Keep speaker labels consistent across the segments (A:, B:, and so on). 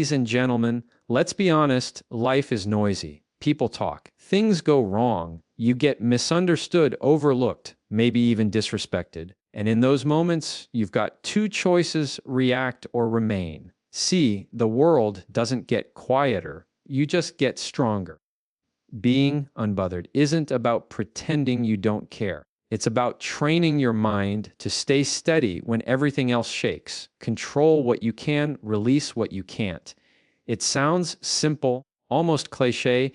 A: Ladies and gentlemen, let's be honest, life is noisy. People talk. Things go wrong. You get misunderstood, overlooked, maybe even disrespected. And in those moments, you've got two choices: react or remain. See, the world doesn't get quieter. You just get stronger. Being unbothered isn't about pretending you don't care. It's about training your mind to stay steady when everything else shakes. Control what you can, release what you can't. It sounds simple, almost cliche,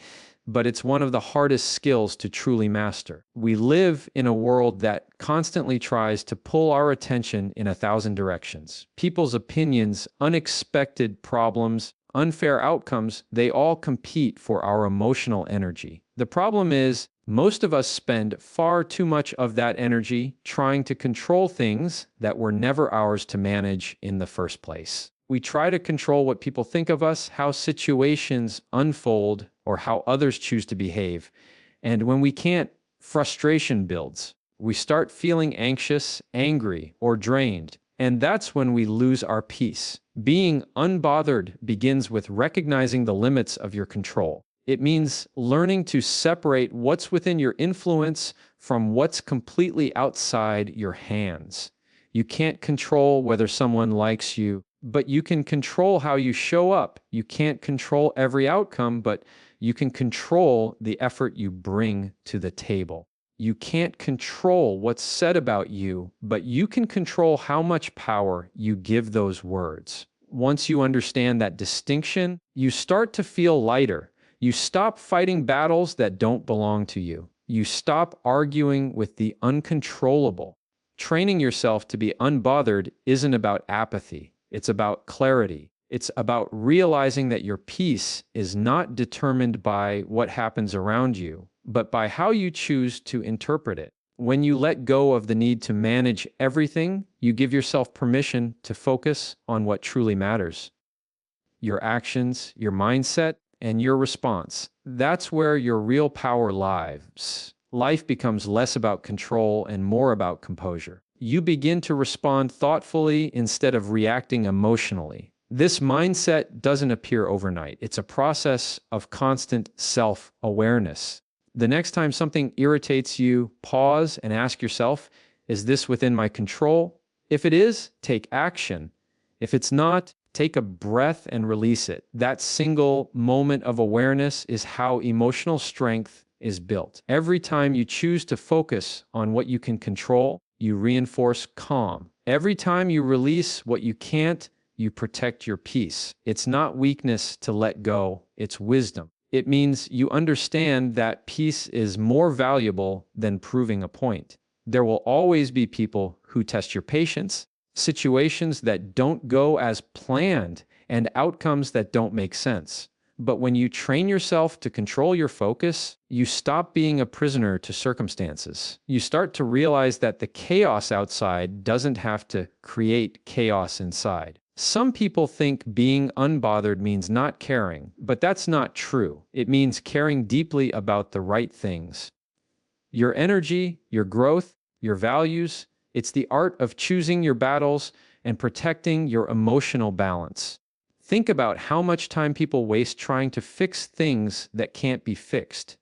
A: but it's one of the hardest skills to truly master. We live in a world that constantly tries to pull our attention in 1,000 directions. People's opinions, unexpected problems, unfair outcomes, they all compete for our emotional energy. The problem is, most of us spend far too much of that energy trying to control things that were never ours to manage in the first place. We try to control what people think of us, how situations unfold, or how others choose to behave. And when we can't, frustration builds. We start feeling anxious, angry, or drained. And that's when we lose our peace. Being unbothered begins with recognizing the limits of your control. It means learning to separate what's within your influence from what's completely outside your hands. You can't control whether someone likes you, but you can control how you show up. You can't control every outcome, but you can control the effort you bring to the table. You can't control what's said about you, but you can control how much power you give those words. Once you understand that distinction, you start to feel lighter. You stop fighting battles that don't belong to you. You stop arguing with the uncontrollable. Training yourself to be unbothered isn't about apathy. It's about clarity. It's about realizing that your peace is not determined by what happens around you, but by how you choose to interpret it. When you let go of the need to manage everything, you give yourself permission to focus on what truly matters. Your actions, your mindset, and your response. That's where your real power lies. Life becomes less about control and more about composure. You begin to respond thoughtfully instead of reacting emotionally. This mindset doesn't appear overnight. It's a process of constant self-awareness. The next time something irritates you, pause and ask yourself, is this within my control? If it is, take action. If it's not, take a breath and release it. That single moment of awareness is how emotional strength is built. Every time you choose to focus on what you can control, you reinforce calm. Every time you release what you can't, you protect your peace. It's not weakness to let go, it's wisdom. It means you understand that peace is more valuable than proving a point. There will always be people who test your patience, situations that don't go as planned, and outcomes that don't make sense. But when you train yourself to control your focus, you stop being a prisoner to circumstances. You start to realize that the chaos outside doesn't have to create chaos inside. Some people think being unbothered means not caring, but that's not true. It means caring deeply about the right things. Your energy, your growth, your values, it's the art of choosing your battles and protecting your emotional balance. Think about how much time people waste trying to fix things that can't be fixed.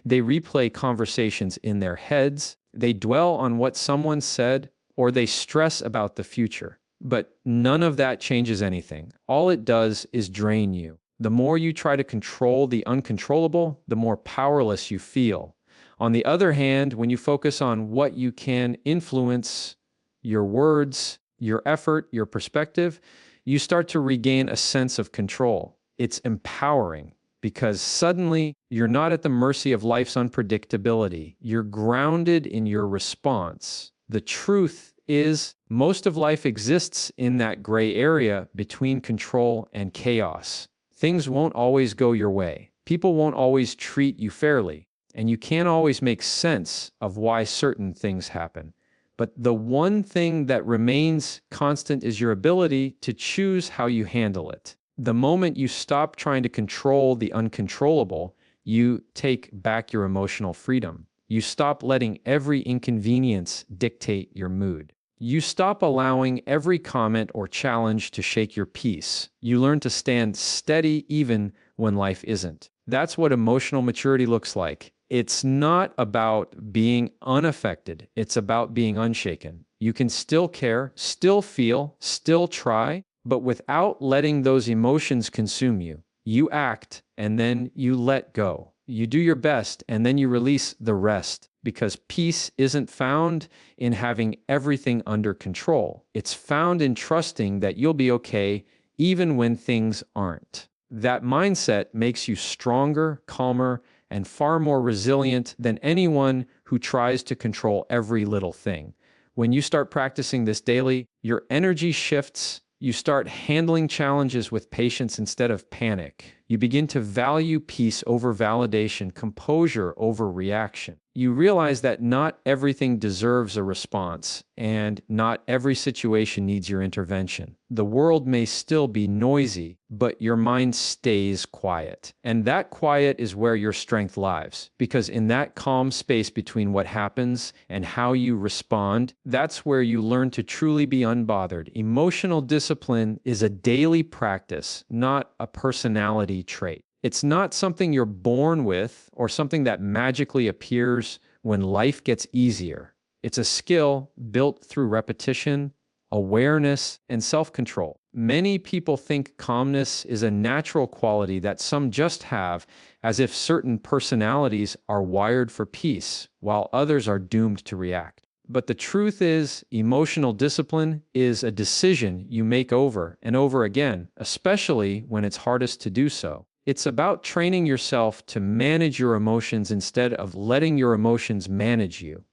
A: They replay conversations in their heads, they dwell on what someone said, or they stress about the future. But none of that changes anything. All it does is drain you. The more you try to control the uncontrollable, the more powerless you feel. On the other hand, when you focus on what you can influence, your words, your effort, your perspective, you start to regain a sense of control. It's empowering because suddenly you're not at the mercy of life's unpredictability. You're grounded in your response. The truth is, most of life exists in that gray area between control and chaos. Things won't always go your way. People won't always treat you fairly, and you can't always make sense of why certain things happen. But the one thing that remains constant is your ability to choose how you handle it. The moment you stop trying to control the uncontrollable, you take back your emotional freedom. You stop letting every inconvenience dictate your mood. You stop allowing every comment or challenge to shake your peace. You learn to stand steady even when life isn't. That's what emotional maturity looks like. It's not about being unaffected. It's about being unshaken. You can still care, still feel, still try, but without letting those emotions consume you. You act and then you let go. You do your best and then you release the rest, because peace isn't found in having everything under control. It's found in trusting that you'll be okay even when things aren't. That mindset makes you stronger, calmer, and far more resilient than anyone who tries to control every little thing. When you start practicing this daily, your energy shifts. You start handling challenges with patience instead of panic. You begin to value peace over validation, composure over reaction. You realize that not everything deserves a response, and not every situation needs your intervention. The world may still be noisy, but your mind stays quiet. And that quiet is where your strength lies, because in that calm space between what happens and how you respond, that's where you learn to truly be unbothered. Emotional discipline is a daily practice, not a personality trait. It's not something you're born with or something that magically appears when life gets easier. It's a skill built through repetition, awareness, and self-control. Many people think calmness is a natural quality that some just have, as if certain personalities are wired for peace, while others are doomed to react. But the truth is, emotional discipline is a decision you make over and over again, especially when it's hardest to do so. It's about training yourself to manage your emotions instead of letting your emotions manage you.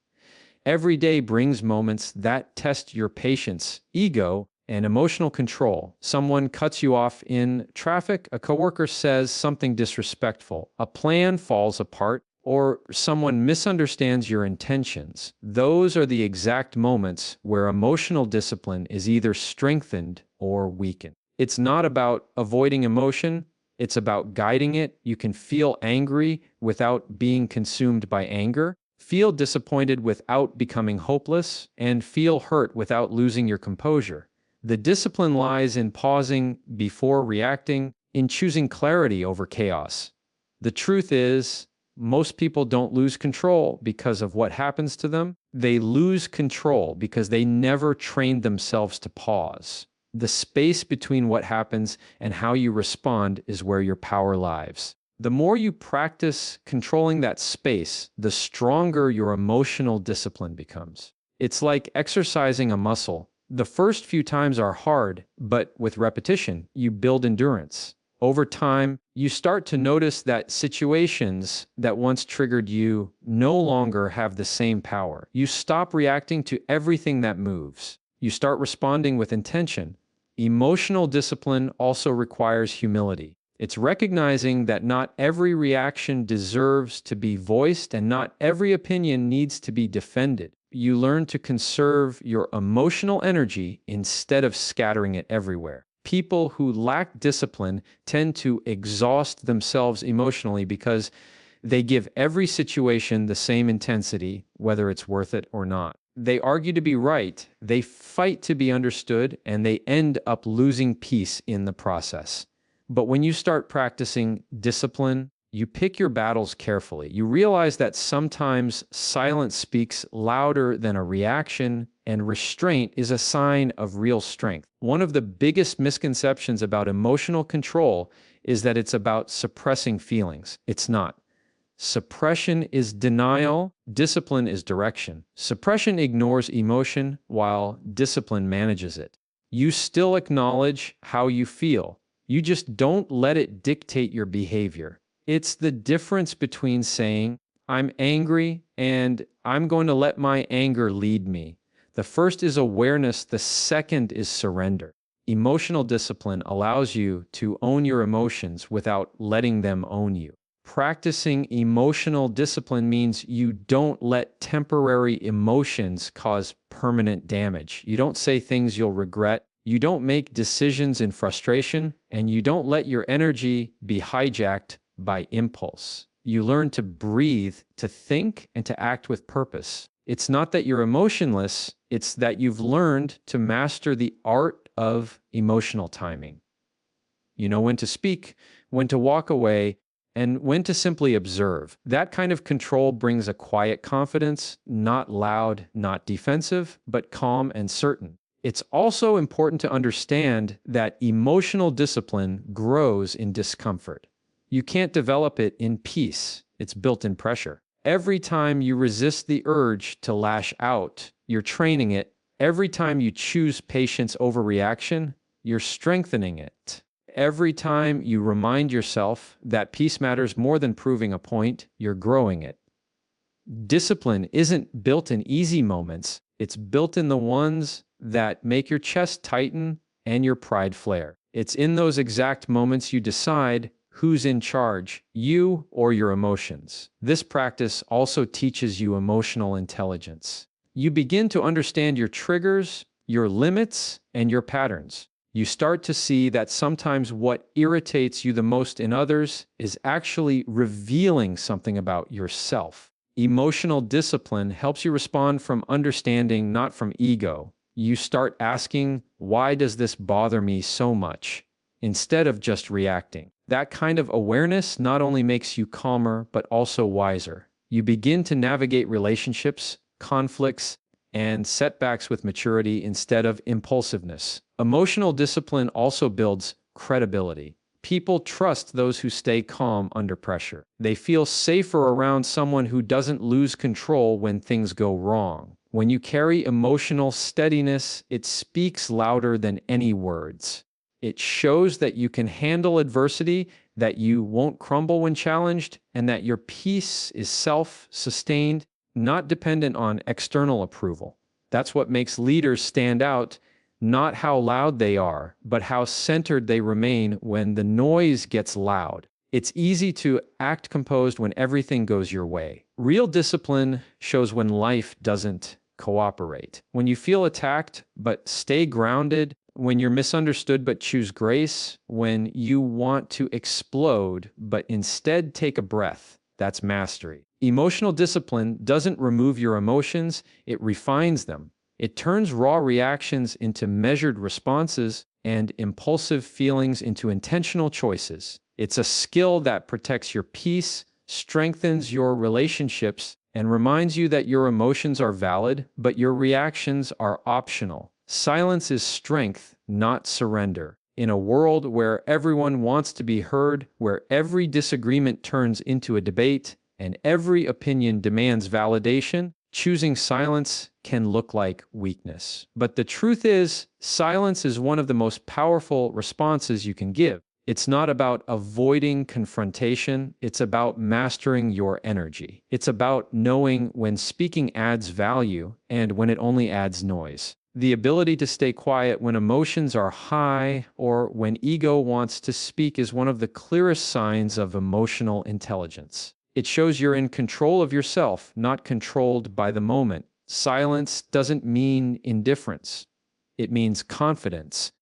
A: Every day brings moments that test your patience, ego, and emotional control. Someone cuts you off in traffic, a coworker says something disrespectful, a plan falls apart, or someone misunderstands your intentions. Those are the exact moments where emotional discipline is either strengthened or weakened. It's not about avoiding emotion. It's about guiding it. You can feel angry without being consumed by anger, feel disappointed without becoming hopeless, and feel hurt without losing your composure. The discipline lies in pausing before reacting, in choosing clarity over chaos. The truth is, most people don't lose control because of what happens to them. They lose control because they never trained themselves to pause. The space between what happens and how you respond is where your power lies. The more you practice controlling that space, the stronger your emotional discipline becomes. It's like exercising a muscle. The first few times are hard, but with repetition, you build endurance. Over time, you start to notice that situations that once triggered you no longer have the same power. You stop reacting to everything that moves. You start responding with intention. Emotional discipline also requires humility. It's recognizing that not every reaction deserves to be voiced and not every opinion needs to be defended. You learn to conserve your emotional energy instead of scattering it everywhere. People who lack discipline tend to exhaust themselves emotionally because they give every situation the same intensity, whether it's worth it or not. They argue to be right, they fight to be understood, and they end up losing peace in the process. But when you start practicing discipline, you pick your battles carefully. You realize that sometimes silence speaks louder than a reaction, and restraint is a sign of real strength. One of the biggest misconceptions about emotional control is that it's about suppressing feelings. It's not. Suppression is denial, discipline is direction. Suppression ignores emotion, while discipline manages it. You still acknowledge how you feel. You just don't let it dictate your behavior. It's the difference between saying, "I'm angry," and "I'm going to let my anger lead me." The first is awareness, the second is surrender. Emotional discipline allows you to own your emotions without letting them own you. Practicing emotional discipline means you don't let temporary emotions cause permanent damage. You don't say things you'll regret. You don't make decisions in frustration, and you don't let your energy be hijacked by impulse. You learn to breathe, to think, and to act with purpose. It's not that you're emotionless, it's that you've learned to master the art of emotional timing. You know when to speak, when to walk away, and when to simply observe. That kind of control brings a quiet confidence, not loud, not defensive, but calm and certain. It's also important to understand that emotional discipline grows in discomfort. You can't develop it in peace, it's built in pressure. Every time you resist the urge to lash out, you're training it. Every time you choose patience over reaction, you're strengthening it. Every time you remind yourself that peace matters more than proving a point, you're growing it. Discipline isn't built in easy moments, it's built in the ones that make your chest tighten and your pride flare. It's in those exact moments you decide who's in charge, you or your emotions. This practice also teaches you emotional intelligence. You begin to understand your triggers, your limits, and your patterns. You start to see that sometimes what irritates you the most in others is actually revealing something about yourself. Emotional discipline helps you respond from understanding, not from ego. You start asking, why does this bother me so much? Instead of just reacting. That kind of awareness not only makes you calmer, but also wiser. You begin to navigate relationships, conflicts, and setbacks with maturity instead of impulsiveness. Emotional discipline also builds credibility. People trust those who stay calm under pressure. They feel safer around someone who doesn't lose control when things go wrong. When you carry emotional steadiness, it speaks louder than any words. It shows that you can handle adversity, that you won't crumble when challenged, and that your peace is self-sustained, not dependent on external approval. That's what makes leaders stand out, not how loud they are, but how centered they remain when the noise gets loud. It's easy to act composed when everything goes your way. Real discipline shows when life doesn't cooperate. When you feel attacked, but stay grounded, when you're misunderstood but choose grace, when you want to explode but instead take a breath, that's mastery. Emotional discipline doesn't remove your emotions, it refines them. It turns raw reactions into measured responses and impulsive feelings into intentional choices. It's a skill that protects your peace, strengthens your relationships, and reminds you that your emotions are valid, but your reactions are optional. Silence is strength, not surrender. In a world where everyone wants to be heard, where every disagreement turns into a debate, and every opinion demands validation, choosing silence can look like weakness. But the truth is, silence is one of the most powerful responses you can give. It's not about avoiding confrontation, it's about mastering your energy. It's about knowing when speaking adds value and when it only adds noise. The ability to stay quiet when emotions are high or when ego wants to speak is one of the clearest signs of emotional intelligence. It shows you're in control of yourself, not controlled by the moment. Silence doesn't mean indifference. It means confidence.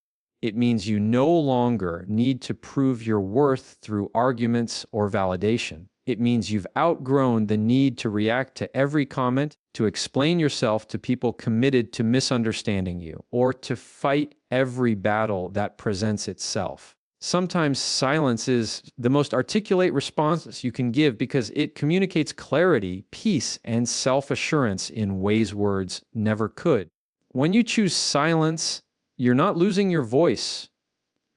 A: It means you no longer need to prove your worth through arguments or validation. It means you've outgrown the need to react to every comment, to explain yourself to people committed to misunderstanding you, or to fight every battle that presents itself. Sometimes silence is the most articulate response you can give because it communicates clarity, peace, and self-assurance in ways words never could. When you choose silence, you're not losing your voice.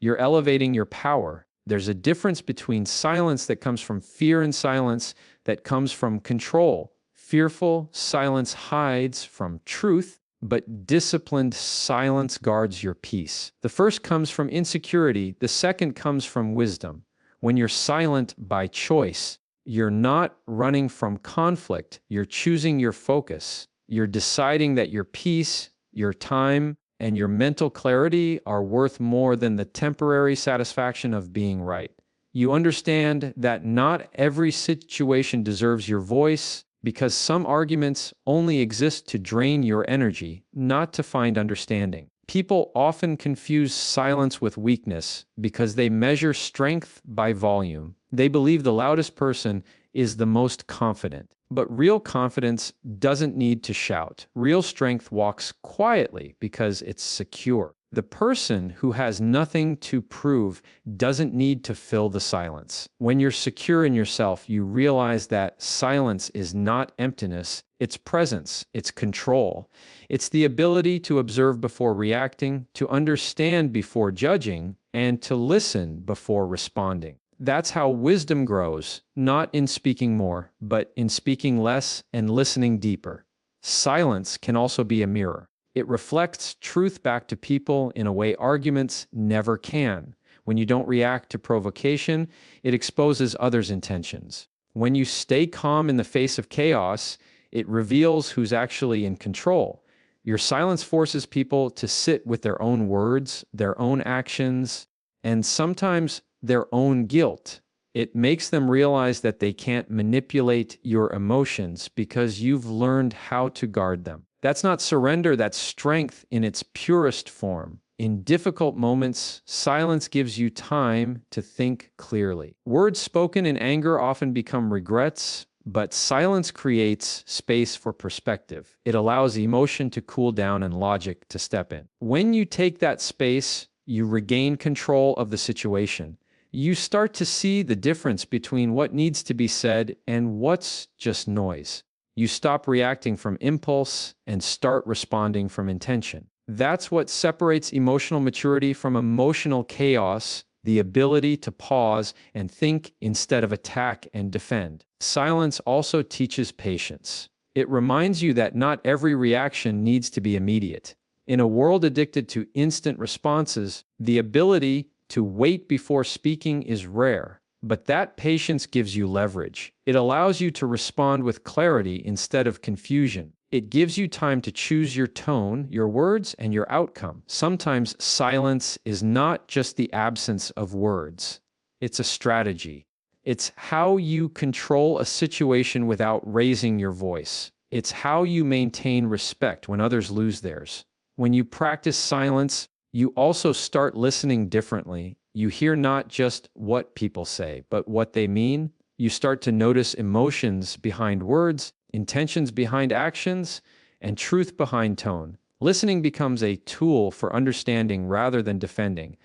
A: You're elevating your power. There's a difference between silence that comes from fear and silence that comes from control. Fearful silence hides from truth, but disciplined silence guards your peace. The first comes from insecurity, the second comes from wisdom. When you're silent by choice, you're not running from conflict, you're choosing your focus. You're deciding that your peace, your time, and your mental clarity are worth more than the temporary satisfaction of being right. You understand that not every situation deserves your voice, because some arguments only exist to drain your energy, not to find understanding. People often confuse silence with weakness because they measure strength by volume. They believe the loudest person is the most confident. But real confidence doesn't need to shout. Real strength walks quietly because it's secure. The person who has nothing to prove doesn't need to fill the silence. When you're secure in yourself, you realize that silence is not emptiness, it's presence, it's control. It's the ability to observe before reacting, to understand before judging, and to listen before responding. That's how wisdom grows, not in speaking more, but in speaking less and listening deeper. Silence can also be a mirror. It reflects truth back to people in a way arguments never can. When you don't react to provocation, it exposes others' intentions. When you stay calm in the face of chaos, it reveals who's actually in control. Your silence forces people to sit with their own words, their own actions, and sometimes their own guilt. It makes them realize that they can't manipulate your emotions because you've learned how to guard them. That's not surrender, that's strength in its purest form. In difficult moments, silence gives you time to think clearly. Words spoken in anger often become regrets, but silence creates space for perspective. It allows emotion to cool down and logic to step in. When you take that space, you regain control of the situation. You start to see the difference between what needs to be said and what's just noise. You stop reacting from impulse and start responding from intention. That's what separates emotional maturity from emotional chaos, the ability to pause and think instead of attack and defend. Silence also teaches patience. It reminds you that not every reaction needs to be immediate. In a world addicted to instant responses, the ability to wait before speaking is rare. But that patience gives you leverage. It allows you to respond with clarity instead of confusion. It gives you time to choose your tone, your words, and your outcome. Sometimes silence is not just the absence of words. It's a strategy. It's how you control a situation without raising your voice. It's how you maintain respect when others lose theirs. When you practice silence, you also start listening differently. You hear not just what people say, but what they mean. You start to notice emotions behind words, intentions behind actions, and truth behind tone. Listening becomes a tool for understanding rather than defending.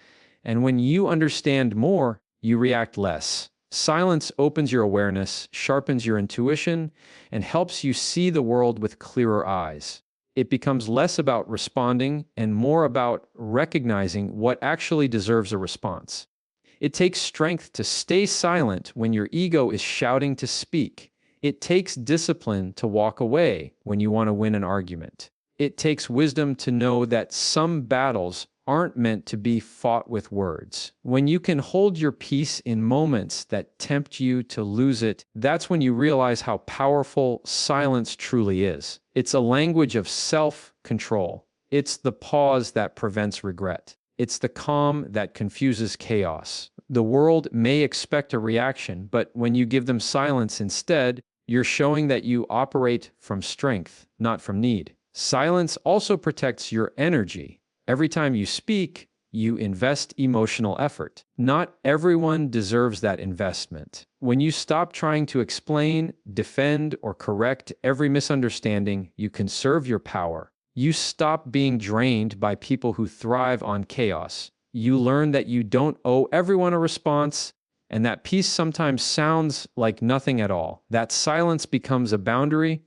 A: And when you understand more, you react less. Silence opens your awareness, sharpens your intuition, and helps you see the world with clearer eyes. It becomes less about responding and more about recognizing what actually deserves a response. It takes strength to stay silent when your ego is shouting to speak. It takes discipline to walk away when you want to win an argument. It takes wisdom to know that some battles aren't meant to be fought with words. When you can hold your peace in moments that tempt you to lose it, that's when you realize how powerful silence truly is. It's a language of self-control. It's the pause that prevents regret. It's the calm that confuses chaos. The world may expect a reaction, but when you give them silence instead, you're showing that you operate from strength, not from need. Silence also protects your energy. Every time you speak, you invest emotional effort. Not everyone deserves that investment. When you stop trying to explain, defend, or correct every misunderstanding, you conserve your power. You stop being drained by people who thrive on chaos. You learn that you don't owe everyone a response, and that peace sometimes sounds like nothing at all. That silence becomes a boundary,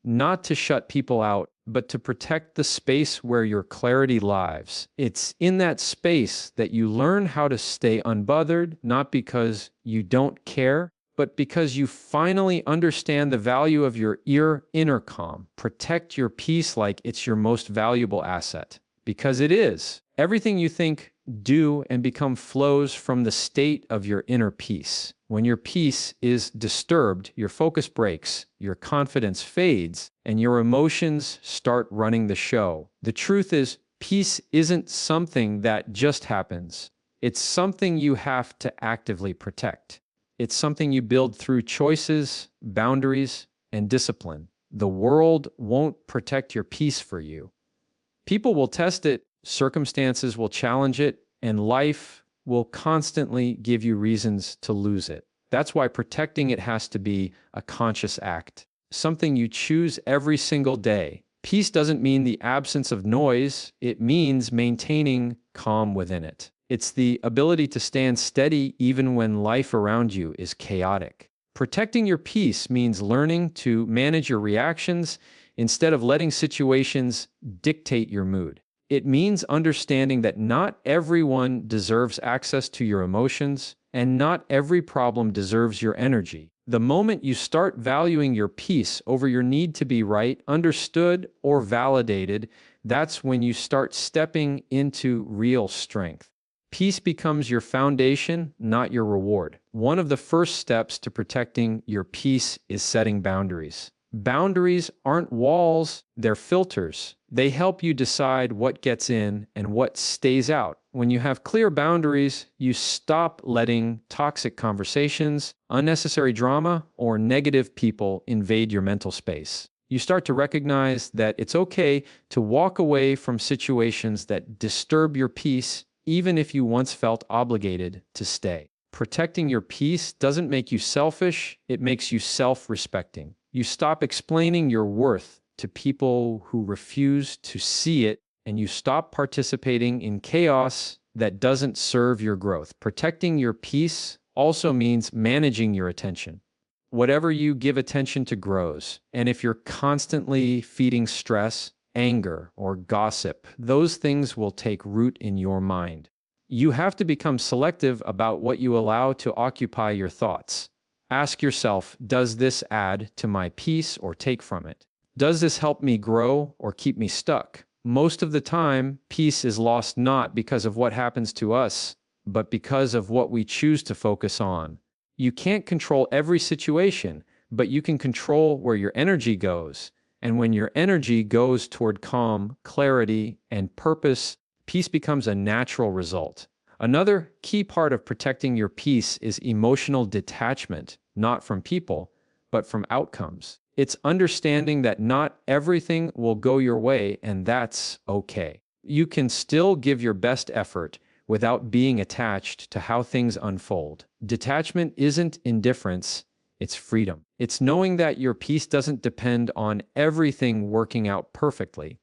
A: not to shut people out, but to protect the space where your clarity lives. It's in that space that you learn how to stay unbothered, not because you don't care, but because you finally understand the value of your inner calm. Protect your peace like it's your most valuable asset, because it is. Everything you think, do, and become flows from the state of your inner peace. When your peace is disturbed, your focus breaks, your confidence fades, and your emotions start running the show. The truth is, peace isn't something that just happens. It's something you have to actively protect. It's something you build through choices, boundaries, and discipline. The world won't protect your peace for you. People will test it, circumstances will challenge it, and life will constantly give you reasons to lose it. That's why protecting it has to be a conscious act, something you choose every single day. Peace doesn't mean the absence of noise, it means maintaining calm within it. It's the ability to stand steady even when life around you is chaotic. Protecting your peace means learning to manage your reactions instead of letting situations dictate your mood. It means understanding that not everyone deserves access to your emotions, and not every problem deserves your energy. The moment you start valuing your peace over your need to be right, understood, or validated, that's when you start stepping into real strength. Peace becomes your foundation, not your reward. One of the first steps to protecting your peace is setting boundaries. Boundaries aren't walls, they're filters. They help you decide what gets in and what stays out. When you have clear boundaries, you stop letting toxic conversations, unnecessary drama, or negative people invade your mental space. You start to recognize that it's okay to walk away from situations that disturb your peace, even if you once felt obligated to stay. Protecting your peace doesn't make you selfish, it makes you self-respecting. You stop explaining your worth to people who refuse to see it, and you stop participating in chaos that doesn't serve your growth. Protecting your peace also means managing your attention. Whatever you give attention to grows, and if you're constantly feeding stress, anger, or gossip, those things will take root in your mind. You have to become selective about what you allow to occupy your thoughts. Ask yourself, does this add to my peace or take from it? Does this help me grow or keep me stuck? Most of the time, peace is lost not because of what happens to us, but because of what we choose to focus on. You can't control every situation, but you can control where your energy goes. And when your energy goes toward calm, clarity, and purpose, peace becomes a natural result. Another key part of protecting your peace is emotional detachment, not from people, but from outcomes. It's understanding that not everything will go your way, and that's okay. You can still give your best effort without being attached to how things unfold. Detachment isn't indifference, it's freedom. It's knowing that your peace doesn't depend on everything working out perfectly.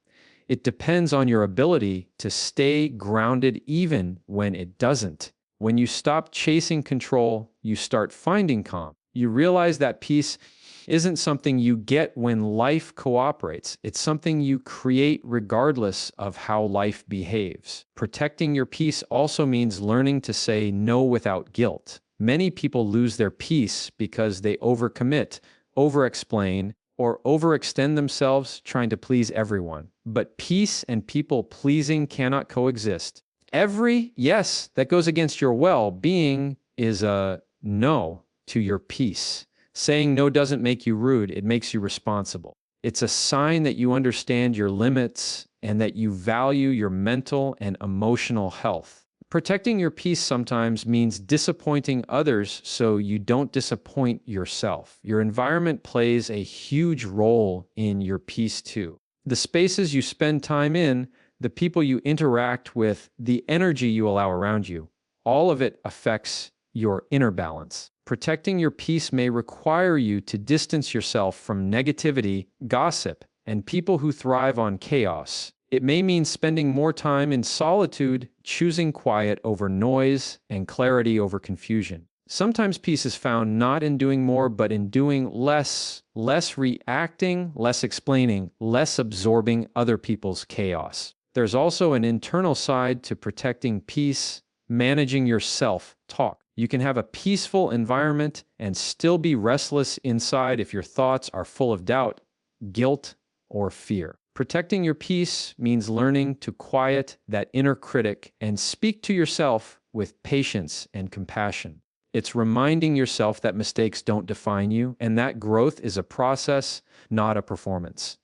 A: It depends on your ability to stay grounded even when it doesn't. When you stop chasing control, you start finding calm. You realize that peace isn't something you get when life cooperates. It's something you create regardless of how life behaves. Protecting your peace also means learning to say no without guilt. Many people lose their peace because they overcommit, overexplain, or overextend themselves trying to please everyone. But peace and people pleasing cannot coexist. Every yes that goes against your well-being is a no to your peace. Saying no doesn't make you rude, it makes you responsible. It's a sign that you understand your limits and that you value your mental and emotional health. Protecting your peace sometimes means disappointing others so you don't disappoint yourself. Your environment plays a huge role in your peace too. The spaces you spend time in, the people you interact with, the energy you allow around you, all of it affects your inner balance. Protecting your peace may require you to distance yourself from negativity, gossip, and people who thrive on chaos. It may mean spending more time in solitude, choosing quiet over noise, and clarity over confusion. Sometimes peace is found not in doing more, but in doing less reacting, less explaining, less absorbing other people's chaos. There's also an internal side to protecting peace, managing your self-talk. You can have a peaceful environment and still be restless inside if your thoughts are full of doubt, guilt, or fear. Protecting your peace means learning to quiet that inner critic and speak to yourself with patience and compassion. It's reminding yourself that mistakes don't define you and that growth is a process, not a performance.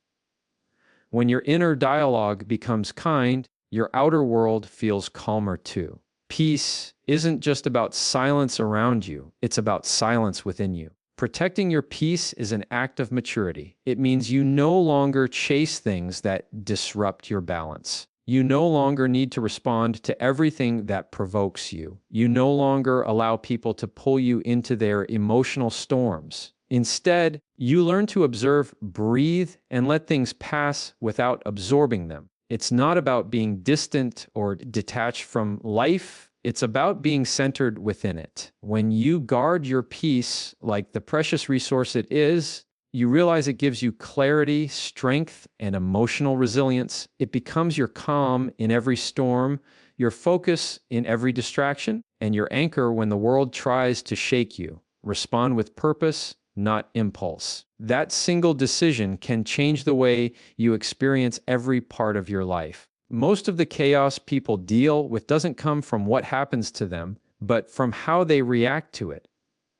A: When your inner dialogue becomes kind, your outer world feels calmer too. Peace isn't just about silence around you, it's about silence within you. Protecting your peace is an act of maturity. It means you no longer chase things that disrupt your balance. You no longer need to respond to everything that provokes you. You no longer allow people to pull you into their emotional storms. Instead, you learn to observe, breathe, and let things pass without absorbing them. It's not about being distant or detached from life. It's about being centered within it. When you guard your peace like the precious resource it is, you realize it gives you clarity, strength, and emotional resilience. It becomes your calm in every storm, your focus in every distraction, and your anchor when the world tries to shake you. Respond with purpose, not impulse. That single decision can change the way you experience every part of your life. Most of the chaos people deal with doesn't come from what happens to them, but from how they react to it.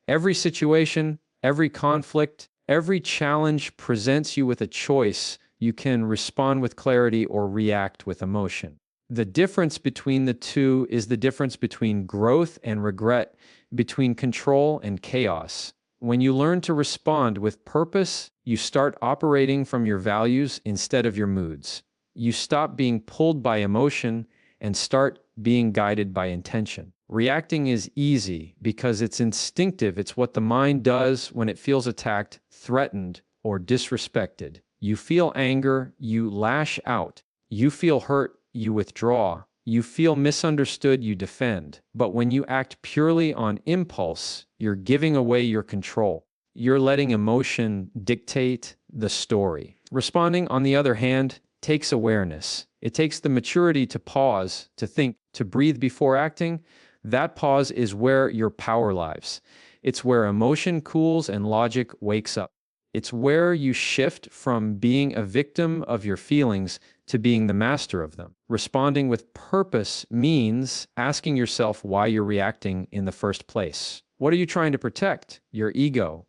A: Every situation, every conflict, every challenge presents you with a choice. You can respond with clarity or react with emotion. The difference between the two is the difference between growth and regret, between control and chaos. When you learn to respond with purpose, you start operating from your values instead of your moods. You stop being pulled by emotion and start being guided by intention. Reacting is easy because it's instinctive. It's what the mind does when it feels attacked, threatened, or disrespected. You feel anger, you lash out. You feel hurt, you withdraw. You feel misunderstood, you defend. But when you act purely on impulse, you're giving away your control. You're letting emotion dictate the story. Responding, on the other hand, takes awareness. It takes the maturity to pause, to think, to breathe before acting. That pause is where your power lies. It's where emotion cools and logic wakes up. It's where you shift from being a victim of your feelings to being the master of them. Responding with purpose means asking yourself why you're reacting in the first place. What are you trying to protect? Your ego,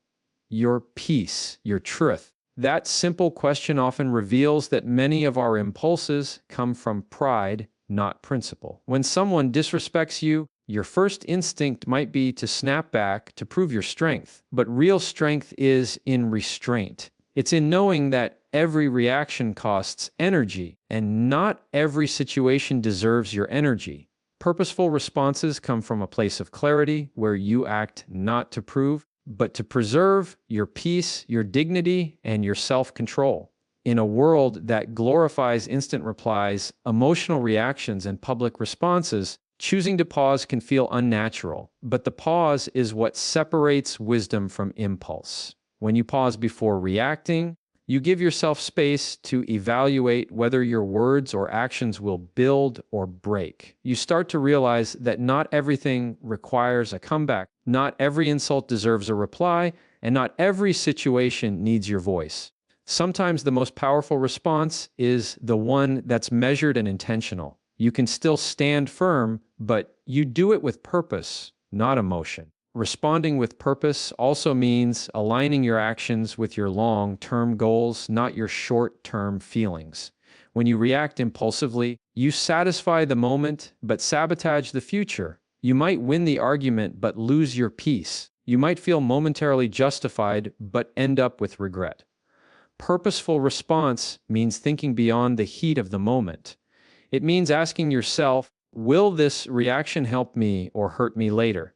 A: your peace, your truth. That simple question often reveals that many of our impulses come from pride, not principle. When someone disrespects you, your first instinct might be to snap back to prove your strength. But real strength is in restraint. It's in knowing that every reaction costs energy, and not every situation deserves your energy. Purposeful responses come from a place of clarity where you act not to prove, but to preserve your peace, your dignity, and your self-control. In a world that glorifies instant replies, emotional reactions, and public responses, choosing to pause can feel unnatural, but the pause is what separates wisdom from impulse. When you pause before reacting, you give yourself space to evaluate whether your words or actions will build or break. You start to realize that not everything requires a comeback, not every insult deserves a reply, and not every situation needs your voice. Sometimes the most powerful response is the one that's measured and intentional. You can still stand firm, but you do it with purpose, not emotion. Responding with purpose also means aligning your actions with your long-term goals, not your short-term feelings. When you react impulsively, you satisfy the moment but sabotage the future. You might win the argument but lose your peace. You might feel momentarily justified but end up with regret. Purposeful response means thinking beyond the heat of the moment. It means asking yourself, will this reaction help me or hurt me later?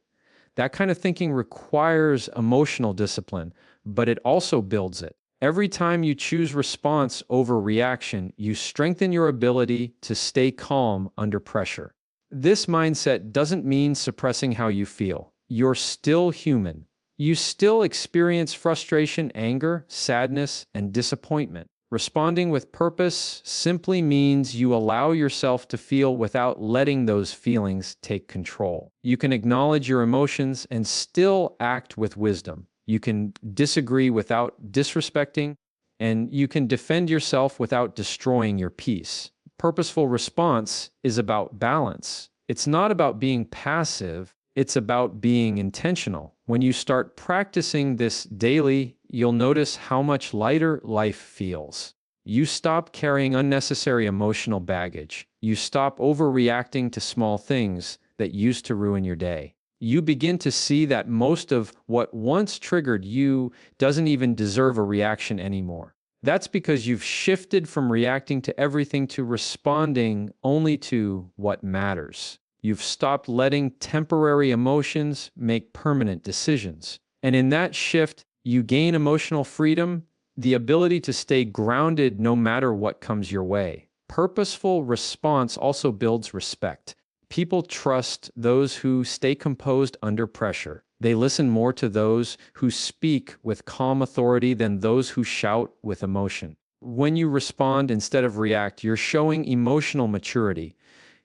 A: That kind of thinking requires emotional discipline, but it also builds it. Every time you choose response over reaction, you strengthen your ability to stay calm under pressure. This mindset doesn't mean suppressing how you feel. You're still human. You still experience frustration, anger, sadness, and disappointment. Responding with purpose simply means you allow yourself to feel without letting those feelings take control. You can acknowledge your emotions and still act with wisdom. You can disagree without disrespecting, and you can defend yourself without destroying your peace. Purposeful response is about balance. It's not about being passive. It's about being intentional. When you start practicing this daily, you'll notice how much lighter life feels. You stop carrying unnecessary emotional baggage. You stop overreacting to small things that used to ruin your day. You begin to see that most of what once triggered you doesn't even deserve a reaction anymore. That's because you've shifted from reacting to everything to responding only to what matters. You've stopped letting temporary emotions make permanent decisions. And in that shift, you gain emotional freedom, the ability to stay grounded no matter what comes your way. Purposeful response also builds respect. People trust those who stay composed under pressure. They listen more to those who speak with calm authority than those who shout with emotion. When you respond instead of react, you're showing emotional maturity.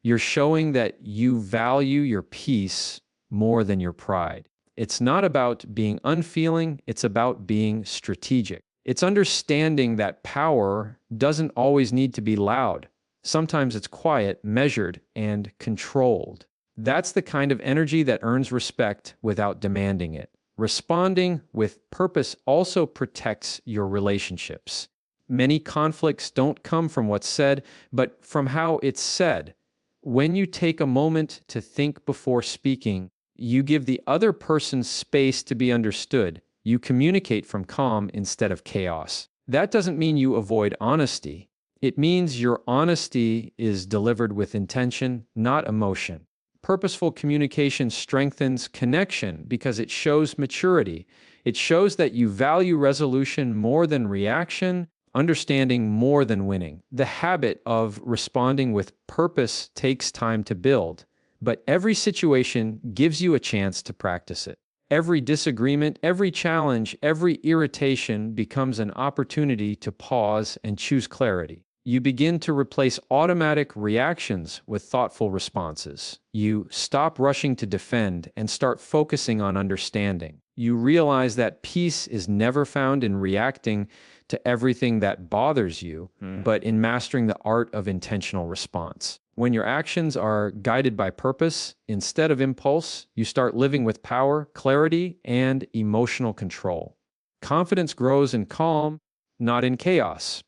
A: You're showing that you value your peace more than your pride. It's not about being unfeeling, it's about being strategic. It's understanding that power doesn't always need to be loud. Sometimes it's quiet, measured, and controlled. That's the kind of energy that earns respect without demanding it. Responding with purpose also protects your relationships. Many conflicts don't come from what's said, but from how it's said. When you take a moment to think before speaking, you give the other person space to be understood. You communicate from calm instead of chaos. That doesn't mean you avoid honesty. It means your honesty is delivered with intention, not emotion. Purposeful communication strengthens connection because it shows maturity. It shows that you value resolution more than reaction, understanding more than winning. The habit of responding with purpose takes time to build, but every situation gives you a chance to practice it. Every disagreement, every challenge, every irritation becomes an opportunity to pause and choose clarity. You begin to replace automatic reactions with thoughtful responses. You stop rushing to defend and start focusing on understanding. You realize that peace is never found in reacting to everything that bothers you, but in mastering the art of intentional response. When your actions are guided by purpose instead of impulse, you start living with power, clarity, and emotional control. Confidence grows in calm, not in chaos.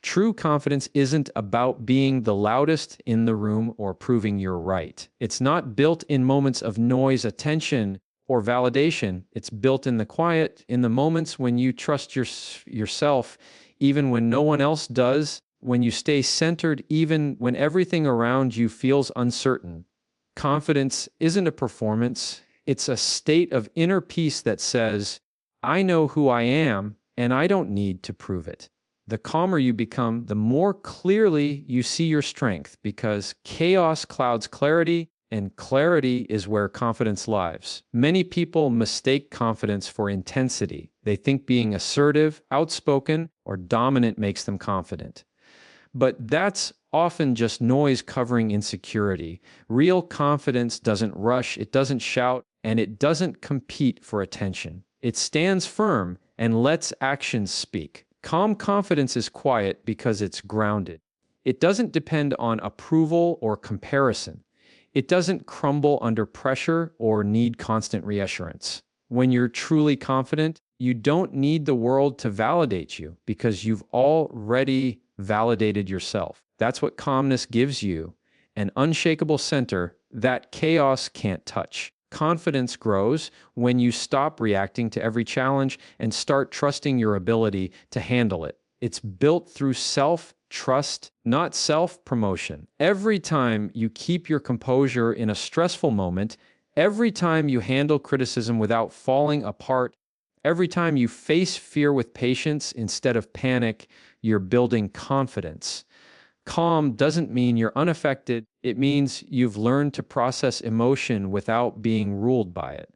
A: True confidence isn't about being the loudest in the room or proving you're right. It's not built in moments of noise, attention, or validation. It's built in the quiet, in the moments when you trust yourself, even when no one else does, when you stay centered, even when everything around you feels uncertain. Confidence isn't a performance. It's a state of inner peace that says, I know who I am, and I don't need to prove it. The calmer you become, the more clearly you see your strength, because chaos clouds clarity, and clarity is where confidence lives. Many people mistake confidence for intensity. They think being assertive, outspoken, or dominant makes them confident. But that's often just noise covering insecurity. Real confidence doesn't rush, it doesn't shout, and it doesn't compete for attention. It stands firm and lets actions speak. Calm confidence is quiet because it's grounded. It doesn't depend on approval or comparison. It doesn't crumble under pressure or need constant reassurance. When you're truly confident, you don't need the world to validate you because you've already validated yourself. That's what calmness gives you, an unshakable center that chaos can't touch. Confidence grows when you stop reacting to every challenge and start trusting your ability to handle it. It's built through self-trust, not self-promotion. Every time you keep your composure in a stressful moment, every time you handle criticism without falling apart, every time you face fear with patience instead of panic, you're building confidence. Calm doesn't mean you're unaffected. It means you've learned to process emotion without being ruled by it.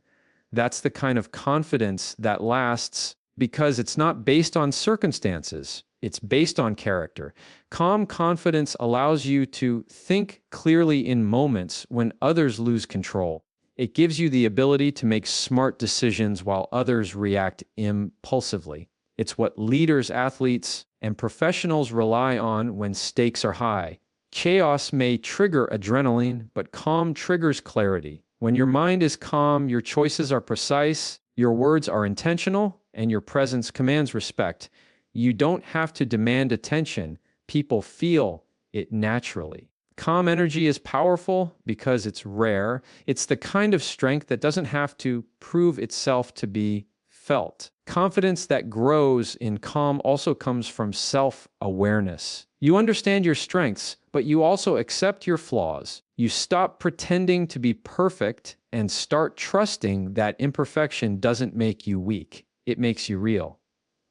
A: That's the kind of confidence that lasts because it's not based on circumstances. It's based on character. Calm confidence allows you to think clearly in moments when others lose control. It gives you the ability to make smart decisions while others react impulsively. It's what leaders, athletes, and professionals rely on when stakes are high. Chaos may trigger adrenaline, but calm triggers clarity. When your mind is calm, your choices are precise, your words are intentional, and your presence commands respect. You don't have to demand attention. People feel it naturally. Calm energy is powerful because it's rare. It's the kind of strength that doesn't have to prove itself to be felt. Confidence that grows in calm also comes from self-awareness. You understand your strengths, but you also accept your flaws. You stop pretending to be perfect and start trusting that imperfection doesn't make you weak. It makes you real.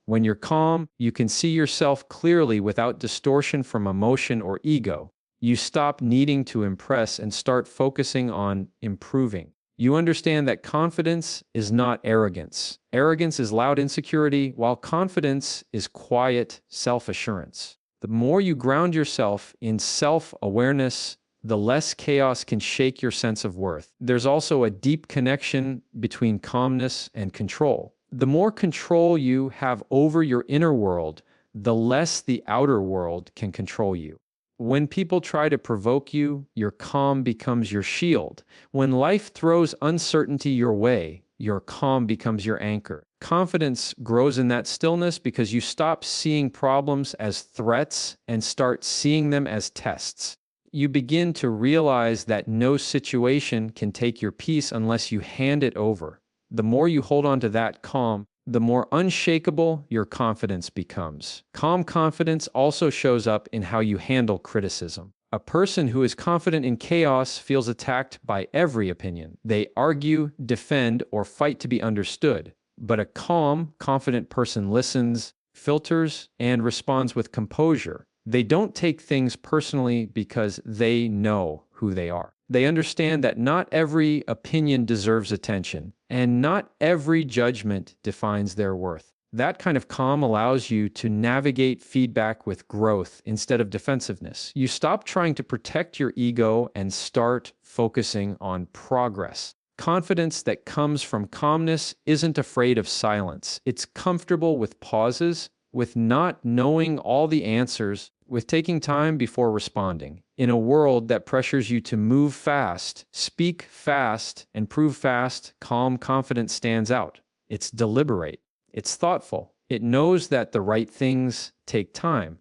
A: When you're calm, you can see yourself clearly without distortion from emotion or ego. You stop needing to impress and start focusing on improving. You understand that confidence is not arrogance. Arrogance is loud insecurity, while confidence is quiet self-assurance. The more you ground yourself in self-awareness, the less chaos can shake your sense of worth. There's also a deep connection between calmness and control. The more control you have over your inner world, the less the outer world can control you. When people try to provoke you, your calm becomes your shield. When life throws uncertainty your way, your calm becomes your anchor. Confidence grows in that stillness because you stop seeing problems as threats and start seeing them as tests. You begin to realize that no situation can take your peace unless you hand it over. The more you hold on to that calm, the more unshakable your confidence becomes. Calm confidence also shows up in how you handle criticism. A person who is confident in chaos feels attacked by every opinion. They argue, defend, or fight to be understood. But a calm, confident person listens, filters, and responds with composure. They don't take things personally because they know who they are. They understand that not every opinion deserves attention, and not every judgment defines their worth. That kind of calm allows you to navigate feedback with growth instead of defensiveness. You stop trying to protect your ego and start focusing on progress. Confidence that comes from calmness isn't afraid of silence. It's comfortable with pauses, with not knowing all the answers, with taking time before responding. In a world that pressures you to move fast, speak fast, and prove fast, calm confidence stands out. It's deliberate. It's thoughtful. It knows that the right things take time.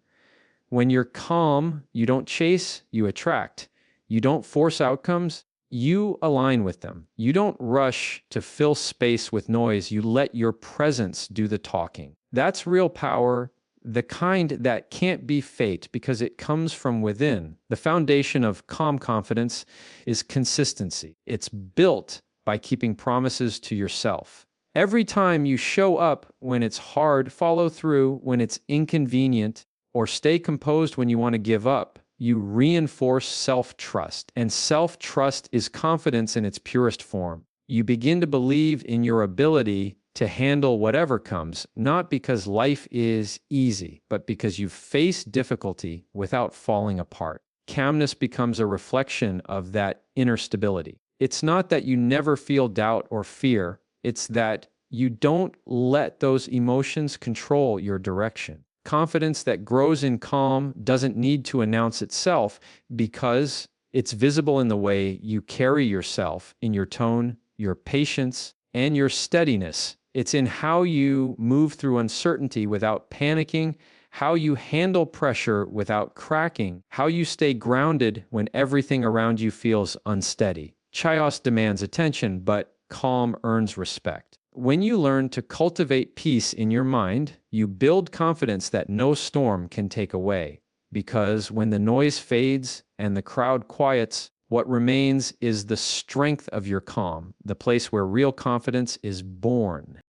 A: When you're calm, you don't chase, you attract. You don't force outcomes, you align with them. You don't rush to fill space with noise, you let your presence do the talking. That's real power, the kind that can't be faked because it comes from within. The foundation of calm confidence is consistency. It's built by keeping promises to yourself. Every time you show up when it's hard, follow through when it's inconvenient, or stay composed when you want to give up, you reinforce self-trust. And self-trust is confidence in its purest form. You begin to believe in your ability to handle whatever comes, not because life is easy, but because you've faced difficulty without falling apart. Calmness becomes a reflection of that inner stability. It's not that you never feel doubt or fear, it's that you don't let those emotions control your direction. Confidence that grows in calm doesn't need to announce itself because it's visible in the way you carry yourself, in your tone, your patience, and your steadiness. It's in how you move through uncertainty without panicking, how you handle pressure without cracking, how you stay grounded when everything around you feels unsteady. Chaos demands attention, but calm earns respect. When you learn to cultivate peace in your mind, you build confidence that no storm can take away. Because when the noise fades and the crowd quiets, what remains is the strength of your calm, the place where real confidence is born.